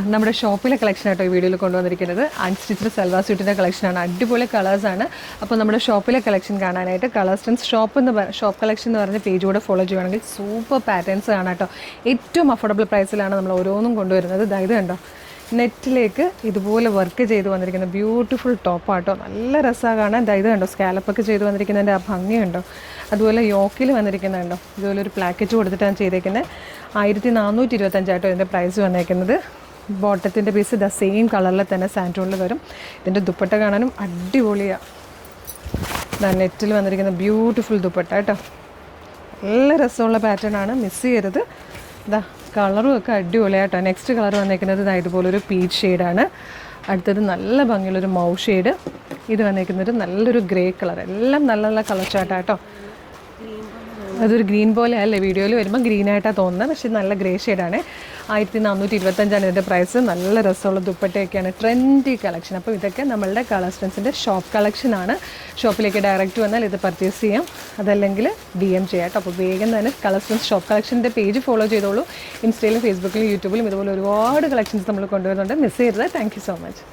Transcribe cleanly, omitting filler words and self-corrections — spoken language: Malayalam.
നമ്മുടെ ഷോപ്പിലെ കളക്ഷൻ ആട്ടോ ഈ വീഡിയോയിൽ കൊണ്ടുവന്നിരിക്കുന്നത്. അൺസ്റ്റിച്ച്ഡ് സൽവാർ സ്യൂട്ടിൻ്റെ കളക്ഷനാണ്. അടിപൊളി കളേഴ്സാണ്. അപ്പോൾ നമ്മുടെ ഷോപ്പിലെ കളക്ഷൻ കാണാനായിട്ട് കളർ സ്റ്റൻസ് ഷോപ്പ് കളക്ഷൻ എന്ന് പറഞ്ഞ പേജ് കൂടെ ഫോളോ ചെയ്യുകയാണെങ്കിൽ സൂപ്പർ പാറ്റേൺസ് കാണാം കേട്ടോ. ഏറ്റവും അഫോർഡബിൾ പ്രൈസിലാണ് നമ്മൾ ഓരോന്നും കൊണ്ടുവരുന്നത്. ഇത് കണ്ടോ, നെറ്റിലേക്ക് ഇതുപോലെ വർക്ക് ചെയ്ത് വന്നിരിക്കുന്ന ബ്യൂട്ടിഫുൾ ടോപ്പാട്ടോ. നല്ല രസമാണ് കാണാൻ. ഇത് കണ്ടോ, സ്കാലപ്പൊക്കെ ചെയ്ത് വന്നിരിക്കുന്നതിൻ്റെ ആ ഭംഗിയുണ്ടോ. അതുപോലെ യോക്കിൽ വന്നിരിക്കുന്നുണ്ടോ, ഇതുപോലെ ഒരു പ്ലാക്കറ്റ് കൊടുത്തിട്ടാണ് ചെയ്തേക്കുന്നത്. 1425 ഇതിൻ്റെ പ്രൈസ് വന്നേക്കുന്നത്. ബോട്ടത്തിൻ്റെ പീസ് സെയിം കളറിൽ തന്നെ സാൻറ്റൂണിൽ വരും. ഇതിൻ്റെ ദുപ്പട്ട കാണാനും അടിപൊളിയാണ്. നെറ്റിൽ വന്നിരിക്കുന്ന ബ്യൂട്ടിഫുൾ ദുപ്പട്ട കേട്ടോ. നല്ല രസമുള്ള പാറ്റേൺ ആണ്, മിസ് ചെയ്യരുത്. കളറും ഒക്കെ അടിപൊളിയായിട്ടോ. നെക്സ്റ്റ് കളർ വന്നേക്കുന്നത് ഇതുപോലൊരു പീച്ച് ഷെയ്ഡാണ്. അടുത്തത് നല്ല ഭംഗിയുള്ളൊരു മൗ ഷെയ്ഡ്. ഇത് വന്നേക്കുന്നത് നല്ലൊരു ഗ്രേ കളർ. എല്ലാം നല്ല നല്ല കളർ ചാർട്ടാട്ടോ. അതൊരു ഗ്രീൻ പോലെ അല്ലേ, വീഡിയോയിൽ വരുമ്പോൾ ഗ്രീനായിട്ടാണ് തോന്നുന്നത്, പക്ഷേ നല്ല ഗ്രേ ഷെയ്ഡാണ്. 1425 ഇതിൻ്റെ പ്രൈസ്. നല്ല രസമുള്ള ദുപ്പട്ടയൊക്കെയാണ്, ട്രെൻഡി കളക്ഷൻ. അപ്പോൾ ഇതൊക്കെ നമ്മളുടെ കളർ സ്റ്റൻസിൻ്റെ ഷോപ്പ് കളക്ഷനാണ്. ഷോപ്പിലേക്ക് ഡയറക്റ്റ് വന്നാൽ ഇത് പർച്ചേസ് ചെയ്യാം, അതല്ലെങ്കിൽ DM ചെയ്യാം കേട്ടോ. അപ്പോൾ വേഗം തന്നെ കളർ സ്റ്റൻസ് ഷോപ്പ് കളക്ഷൻ്റെ പേജ് ഫോളോ ചെയ്തോളൂ. ഇൻസ്റ്റയിലും ഫേസ്ബുക്കിലും യൂട്യൂബിലും ഇതുപോലെ ഒരുപാട് കളക്ഷൻസ് നമ്മൾ കൊണ്ടുവരുന്നുണ്ട്. മിസ് ചെയ്യരുത്. Thank you so much.